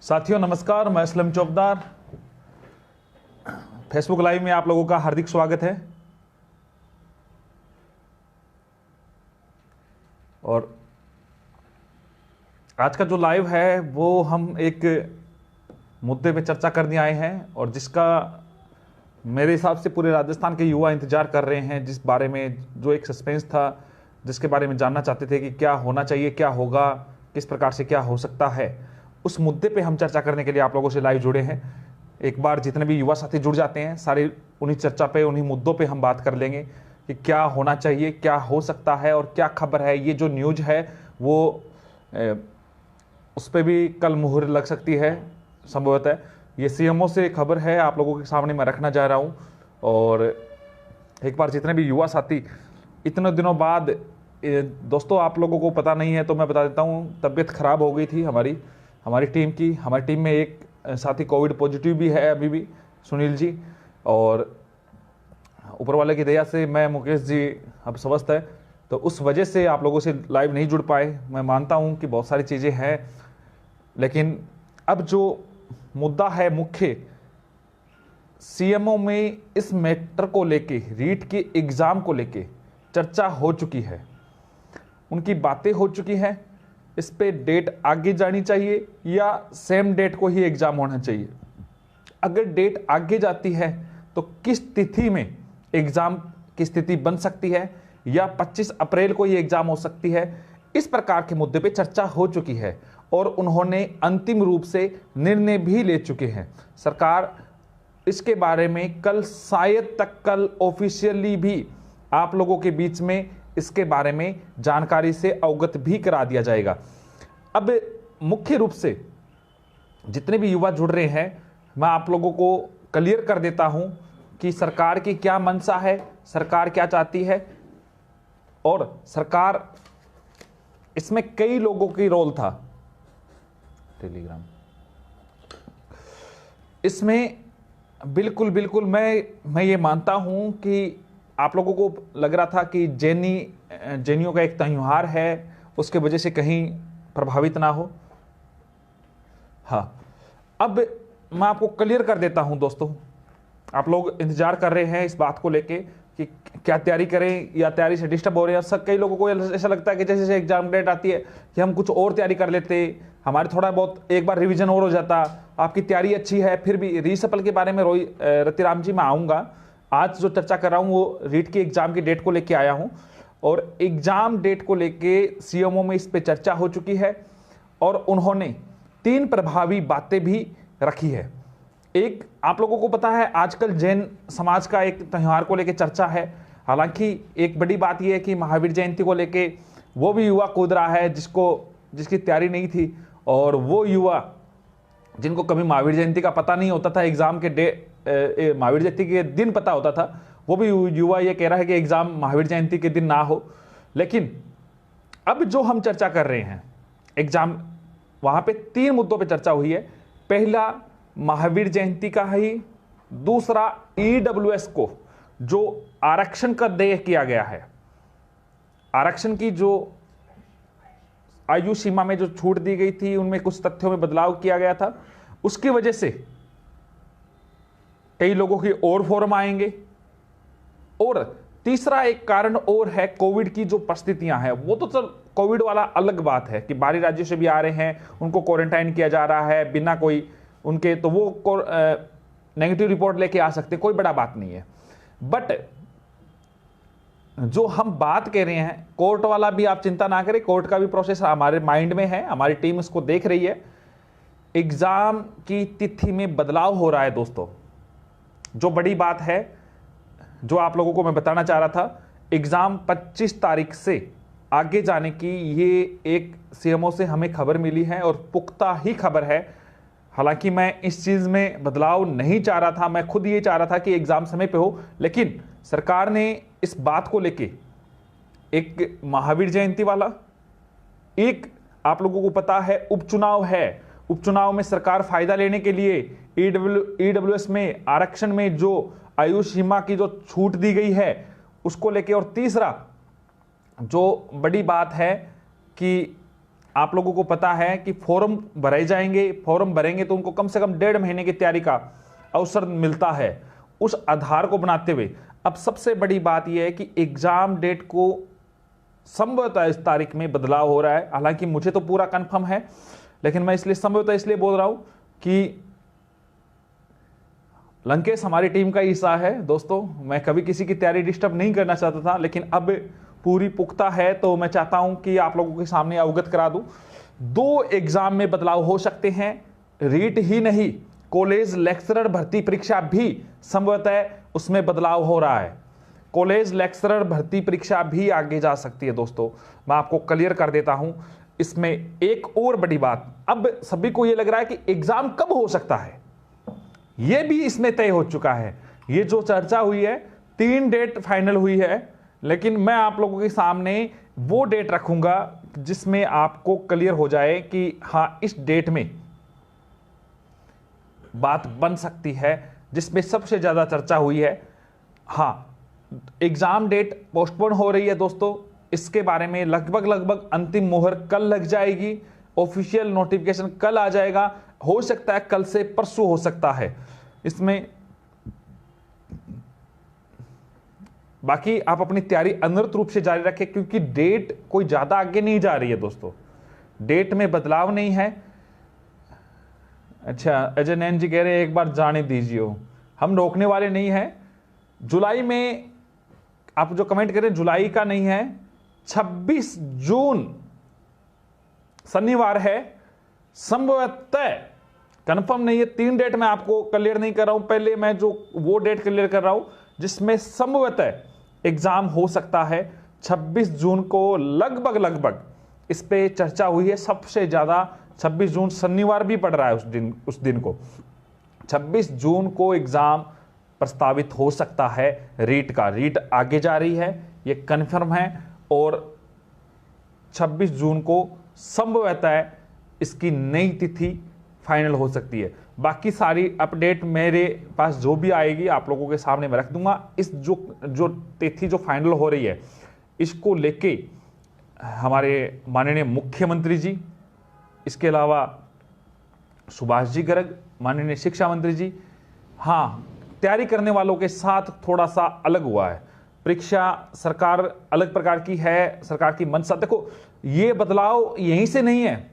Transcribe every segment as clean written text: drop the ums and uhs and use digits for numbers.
साथियों नमस्कार, मैं असलम चौबदार। फेसबुक लाइव में आप लोगों का हार्दिक स्वागत है। और आज का जो लाइव है वो हम एक मुद्दे पे चर्चा करने आए हैं और जिसका मेरे हिसाब से पूरे राजस्थान के युवा इंतजार कर रहे हैं, जिस बारे में जो एक सस्पेंस था, जिसके बारे में जानना चाहते थे कि क्या होना चाहिए, क्या होगा, किस प्रकार से क्या हो सकता है, उस मुद्दे पे हम चर्चा करने के लिए आप लोगों से लाइव जुड़े हैं। एक बार जितने भी युवा साथी जुड़ जाते हैं, सारे उन्हीं चर्चा पे, उन्हीं मुद्दों पे हम बात कर लेंगे कि क्या होना चाहिए, क्या हो सकता है और क्या खबर है। ये जो न्यूज है वो उस पर भी कल मुहर लग सकती है संभवतः। ये सीएमओ से खबर है, आप लोगों के सामने मैं रखना चाह रहा हूँ। और एक बार जितने भी युवा साथी इतने दिनों बाद, दोस्तों आप लोगों को पता नहीं है तो मैं बता देता हूँ, तबीयत खराब हो गई थी हमारी टीम की। हमारी टीम में एक साथी कोविड पॉजिटिव भी है अभी भी, सुनील जी। और ऊपर वाले की दया से मैं, मुकेश जी अब स्वस्थ है, तो उस वजह से आप लोगों से लाइव नहीं जुड़ पाए। मैं मानता हूँ कि बहुत सारी चीज़ें हैं, लेकिन अब जो मुद्दा है मुख्य, सीएमओ में इस मैटर को लेके, रीट के एग्ज़ाम को लेके चर्चा हो चुकी है, उनकी बातें हो चुकी हैं। इस पे डेट आगे जानी चाहिए या सेम डेट को ही एग्जाम होना चाहिए। अगर डेट आगे जाती है तो किस तिथि में एग्जाम की स्थिति बन सकती है, या 25 अप्रैल को ये एग्जाम हो सकती है। इस प्रकार के मुद्दे पे चर्चा हो चुकी है और उन्होंने अंतिम रूप से निर्णय भी ले चुके हैं। सरकार इसके बारे में कल, शायद तक कल ऑफिशियली भी आप लोगों के बीच में इसके बारे में जानकारी से अवगत भी करा दिया जाएगा। अब मुख्य रूप से जितने भी युवा जुड़ रहे हैं, मैं आप लोगों को क्लियर कर देता हूं कि सरकार की क्या मंशा है, सरकार क्या चाहती है। और सरकार इसमें कई लोगों की रोल था, टेलीग्राम इसमें बिल्कुल मैं ये मानता हूं कि आप लोगों को लग रहा था कि जैनियों का एक त्यौहार है, उसके वजह से कहीं प्रभावित ना हो। हाँ, अब मैं आपको क्लियर कर देता हूं दोस्तों, आप लोग इंतजार कर रहे हैं इस बात को लेके कि क्या तैयारी करें या तैयारी से डिस्टर्ब हो रहे हैं। सब कई लोगों को ऐसा लगता है कि जैसे एग्जाम डेट आती है कि हम कुछ और तैयारी कर लेते, हमारे थोड़ा बहुत एक बार रिवीजन और हो जाता। आपकी तैयारी अच्छी है, फिर भी रीसफल के बारे में रतिराम जी मैं आऊँगा। आज जो चर्चा कर रहा हूं वो रीट की एग्जाम की डेट को लेके आया हूं, और एग्जाम डेट को लेके सीएमओ में इस पे चर्चा हो चुकी है और उन्होंने 3 प्रभावी बातें भी रखी है। एक, आप लोगों को पता है आजकल जैन समाज का एक त्यौहार को लेके चर्चा है। हालांकि एक बड़ी बात यह है कि महावीर जयंती को लेके वो भी युवा कूद रहा है जिसकी तैयारी नहीं थी, और वो युवा जिनको कभी महावीर जयंती का पता नहीं होता था, एग्जाम के महावीर जयंती के दिन पता होता था, वो भी युवा ये कह रहा है कि एग्जाम महावीर जयंती के दिन ना हो। लेकिन अब जो हम चर्चा कर रहे हैं एग्जाम, वहां पे 3 मुद्दों पे चर्चा हुई है। पहला महावीर जयंती का ही, दूसरा ईडब्ल्यूएस को जो आरक्षण का देय किया गया है, आरक्षण की जो आयु सीमा में जो छूट दी गई थी, उनमें कुछ तथ्यों में बदलाव किया गया था, उसकी वजह से कई लोगों की और फॉर्म आएंगे। और तीसरा एक कारण और है, कोविड की जो परिस्थितियां हैं, वो तो चल कोविड वाला अलग बात है कि बाहरी राज्यों से भी आ रहे हैं, उनको क्वारंटाइन किया जा रहा है बिना कोई उनके, तो वो नेगेटिव रिपोर्ट लेके आ सकते, कोई बड़ा बात नहीं है। बट जो हम बात कह रहे हैं, कोर्ट वाला भी आप चिंता ना करें, कोर्ट का भी प्रोसेस हमारे माइंड में है, हमारी टीम इसको देख रही है। एग्जाम की तिथि में बदलाव हो रहा है दोस्तों, जो बड़ी बात है, जो आप लोगों को मैं बताना चाह रहा था। एग्जाम 25 तारीख से आगे जाने की ये एक सीएमओ से हमें खबर मिली है और पुख्ता ही खबर है। हालांकि मैं इस चीज में बदलाव नहीं चाह रहा था, मैं खुद ये चाह रहा था कि एग्जाम समय पे हो, लेकिन सरकार ने इस बात को लेके, एक महावीर जयंती वाला, एक आप लोगों को पता है उपचुनाव है, उपचुनाव में सरकार फायदा लेने के लिए ईडब्ल्यूएस में आरक्षण में जो आयु सीमा की जो छूट दी गई है उसको लेके, और तीसरा जो बड़ी बात है कि आप लोगों को पता है कि फॉर्म भरे जाएंगे, फॉर्म भरेंगे तो उनको कम से कम 1.5 महीने की तैयारी का अवसर मिलता है। उस आधार को बनाते हुए अब सबसे बड़ी बात यह है कि एग्जाम डेट को संभवतः इस तारीख में बदलाव हो रहा है। हालांकि मुझे तो पूरा कंफर्म है, लेकिन मैं इसलिए संभवतः इसलिए बोल रहा हूं कि लंकेश हमारी टीम का हिस्सा है दोस्तों। मैं कभी किसी की तैयारी डिस्टर्ब नहीं करना चाहता था, लेकिन अब पूरी पुख्ता है तो मैं चाहता हूं कि आप लोगों के सामने अवगत करा दूं। 2 एग्जाम में बदलाव हो सकते हैं, रीट ही नहीं, कॉलेज लेक्चरर भर्ती परीक्षा भी संभवतः उसमें बदलाव हो रहा है। कॉलेज लेक्चरर भर्ती परीक्षा भी आगे जा सकती है दोस्तों, मैं आपको क्लियर कर देता हूं। इसमें एक और बड़ी बात, अब सभी को यह लग रहा है कि एग्जाम कब हो सकता है, यह भी इसमें तय हो चुका है। यह जो चर्चा हुई है, 3 डेट फाइनल हुई है, लेकिन मैं आप लोगों के सामने वो डेट रखूंगा जिसमें आपको क्लियर हो जाए कि हां इस डेट में बात बन सकती है, जिसमें सबसे ज्यादा चर्चा हुई है। हां, एग्जाम डेट पोस्टपोन हो रही है दोस्तों, इसके बारे में लगभग अंतिम मुहर कल लग जाएगी, ऑफिशियल नोटिफिकेशन कल आ जाएगा, हो सकता है कल से परसों हो सकता है। इसमें बाकी आप अपनी तैयारी अनवरत रूप से जारी रखें, क्योंकि डेट कोई ज्यादा आगे नहीं जा रही है दोस्तों, डेट में बदलाव नहीं है। अच्छा, अजय नैन जी कह रहे हैं एक बार जाने दीजिए, हम रोकने वाले नहीं हैं। जुलाई में आप जो कमेंट करें, जुलाई का नहीं है, 26 जून शनिवार है, संभवतः कंफर्म नहीं है। 3 डेट मैं आपको क्लियर नहीं कर रहा हूं, पहले मैं जो वो डेट क्लियर कर रहा हूं जिसमें संभवतः एग्जाम हो सकता है 26 जून को। लगभग इस पे चर्चा हुई है, सबसे ज्यादा 26 जून शनिवार भी पड़ रहा है उस दिन को। 26 जून को एग्जाम प्रस्तावित हो सकता है। रीट का रीट आगे जा रही है, ये कंफर्म है, और 26 जून को संभवतः इसकी नई तिथि फाइनल हो सकती है। बाकी सारी अपडेट मेरे पास जो भी आएगी आप लोगों के सामने मैं रख दूंगा। इस जो तिथि जो फाइनल हो रही है, इसको लेके हमारे माननीय मुख्यमंत्री जी, इसके अलावा सुभाष जी गर्ग माननीय शिक्षा मंत्री जी, हाँ, तैयारी करने वालों के साथ थोड़ा सा अलग हुआ है। परीक्षा सरकार अलग प्रकार की है, सरकार की मंशा, देखो ये बदलाव यहीं से नहीं है,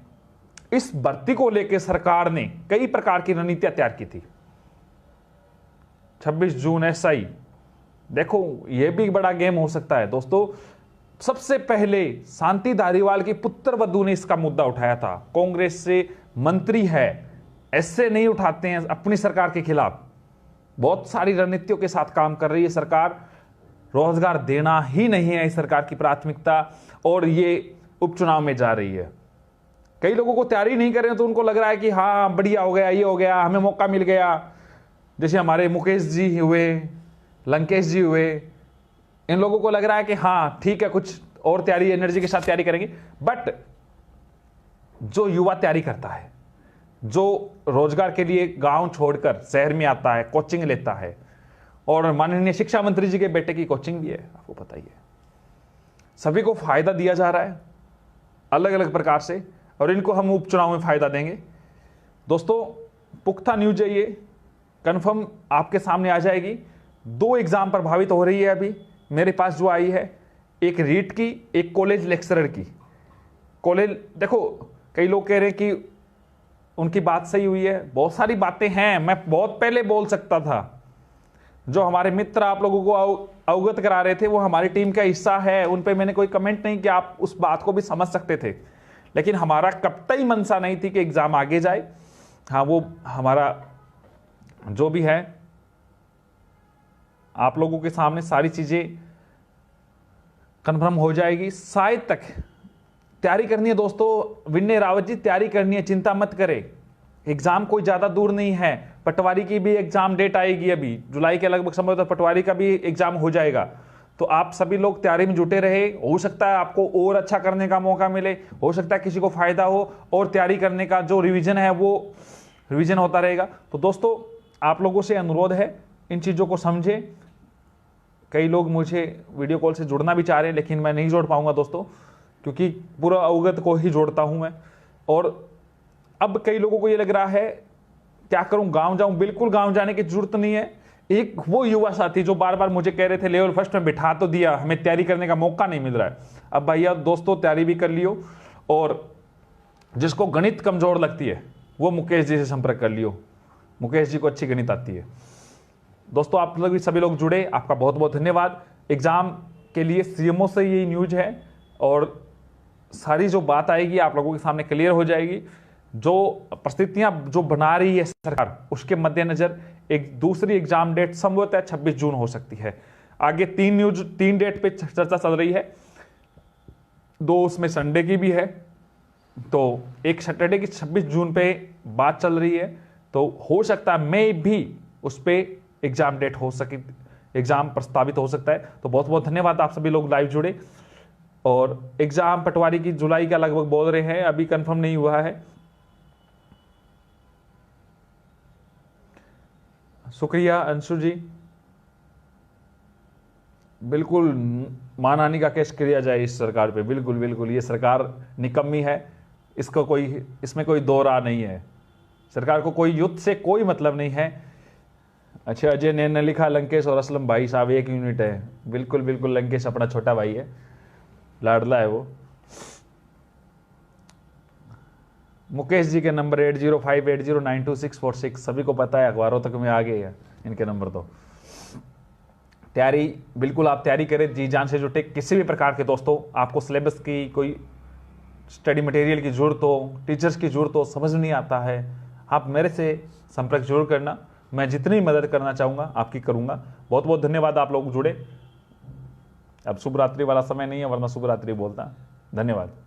इस भर्ती को लेकर सरकार ने कई प्रकार की रणनीतियां तैयार की थी। 26 जून एसआई, देखो यह भी बड़ा गेम हो सकता है दोस्तों। सबसे पहले शांति धारीवाल की पुत्र वधू ने इसका मुद्दा उठाया था। कांग्रेस से मंत्री है, ऐसे नहीं उठाते हैं अपनी सरकार के खिलाफ। बहुत सारी रणनीतियों के साथ काम कर रही है सरकार, रोजगार देना ही नहीं है इस सरकार की प्राथमिकता, और ये उपचुनाव में जा रही है। कई लोगों को तैयारी नहीं कर रहे हैं तो उनको लग रहा है कि हाँ बढ़िया हो गया, ये हो गया, हमें मौका मिल गया। जैसे हमारे मुकेश जी हुए, लंकेश जी हुए, इन लोगों को लग रहा है कि हाँ ठीक है, कुछ और तैयारी एनर्जी के साथ तैयारी करेंगे। बट जो युवा तैयारी करता है, जो रोजगार के लिए गांव छोड़कर शहर में आता है, कोचिंग लेता है, और माननीय शिक्षा मंत्री जी के बेटे की कोचिंग भी है, आपको पता ही है, सभी को फायदा दिया जा रहा है अलग अलग प्रकार से, और इनको हम उपचुनाव में फायदा देंगे दोस्तों। पुख्ता न्यूज है, ये कंफर्म आपके सामने आ जाएगी। 2 एग्जाम प्रभावित हो रही है अभी मेरे पास जो आई है, एक रीट की, एक कॉलेज लेक्चरर की। कॉलेज, देखो कई लोग कह रहे हैं कि उनकी बात सही हुई है, बहुत सारी बातें हैं, मैं बहुत पहले बोल सकता था। जो हमारे मित्र आप लोगों को अवगत करा रहे थे वो हमारी टीम का हिस्सा है, उन पे मैंने कोई कमेंट नहीं किया, आप उस बात को भी समझ सकते थे। लेकिन हमारा कतई मंशा नहीं थी कि एग्जाम आगे जाए। हाँ, वो हमारा जो भी है आप लोगों के सामने सारी चीजें कंफर्म हो जाएगी। शायद तक तैयारी करनी है दोस्तों, विनय रावत जी तैयारी करनी है, चिंता मत करें, एग्जाम कोई ज्यादा दूर नहीं है। पटवारी की भी एग्जाम डेट आएगी अभी जुलाई के लगभग समय, तो पटवारी का भी एग्जाम हो जाएगा। तो आप सभी लोग तैयारी में जुटे रहे, हो सकता है आपको और अच्छा करने का मौका मिले, हो सकता है किसी को फायदा हो, और तैयारी करने का जो रिवीजन है वो रिवीजन होता रहेगा। तो दोस्तों आप लोगों से अनुरोध है, इन चीजों को समझे। कई लोग मुझे वीडियो कॉल से जुड़ना भी चाह रहे हैं, लेकिन मैं नहीं जोड़ पाऊंगा दोस्तों, क्योंकि पूरा अवगत को ही जोड़ता हूं मैं। और अब कई लोगों को ये लग रहा है क्या करूं, गांव जाऊं? बिल्कुल गांव जाने की जरूरत नहीं है। एक वो युवा साथी जो बार बार मुझे कह रहे थे लेवल फर्स्ट में बिठा तो दिया, हमें तैयारी करने का मौका नहीं मिल रहा है। अब भैया दोस्तों तैयारी भी कर लियो, और जिसको गणित कमजोर लगती है वो मुकेश जी से संपर्क कर लियो। मुकेश जी को अच्छी गणित आती है। दोस्तों आप लोग भी सभी लोग जुड़े, आपका बहुत बहुत धन्यवाद। एग्जाम के लिए सीएमओ से यही न्यूज है, और सारी जो बात आएगी आप लोगों के सामने क्लियर हो जाएगी। जो परिस्थितियां जो बना रही है सरकार, उसके मद्देनजर एक दूसरी एग्जाम डेट संभवतः 26 जून हो सकती है। आगे 3 डेट पे चर्चा चल रही है, 2 उसमें संडे की भी है, तो एक सैटरडे की 26 जून पे बात चल रही है। तो हो सकता है मैं भी उस पे एग्जाम डेट हो सके, एग्जाम प्रस्तावित हो सकता है। तो बहुत बहुत धन्यवाद, आप सभी लोग लाइव जुड़े। और एग्जाम पटवारी की जुलाई का लगभग बोल रहे हैं, अभी कंफर्म नहीं हुआ है। शुक्रिया अंशु जी। बिल्कुल मानहानि का केस किया जाए इस सरकार पे, बिल्कुल बिल्कुल। ये सरकार निकम्मी है, इसमें कोई दो राह नहीं है। सरकार को कोई युद्ध से कोई मतलब नहीं है। अच्छा अजय ने लिखा लंकेश और असलम भाई साहब एक यूनिट है। बिल्कुल बिल्कुल, लंकेश अपना छोटा भाई है, लाडला है वो। मुकेश जी के नंबर 8058092646 सभी को पता है, अखबारों तक में आ गए हैं इनके नंबर। तो तैयारी बिल्कुल आप तैयारी करें, जी जान से जुटे। किसी भी प्रकार के दोस्तों आपको सिलेबस की कोई स्टडी मटेरियल की जरूरत हो, टीचर्स की जरूरत हो, समझ नहीं आता है, आप मेरे से संपर्क जरूर करना। मैं जितनी मदद करना चाहूँगा आपकी करूँगा। बहुत बहुत धन्यवाद, आप लोग जुड़े। अब शुभ रात्रि वाला समय नहीं है, वरना शुभ रात्रि बोलता। धन्यवाद।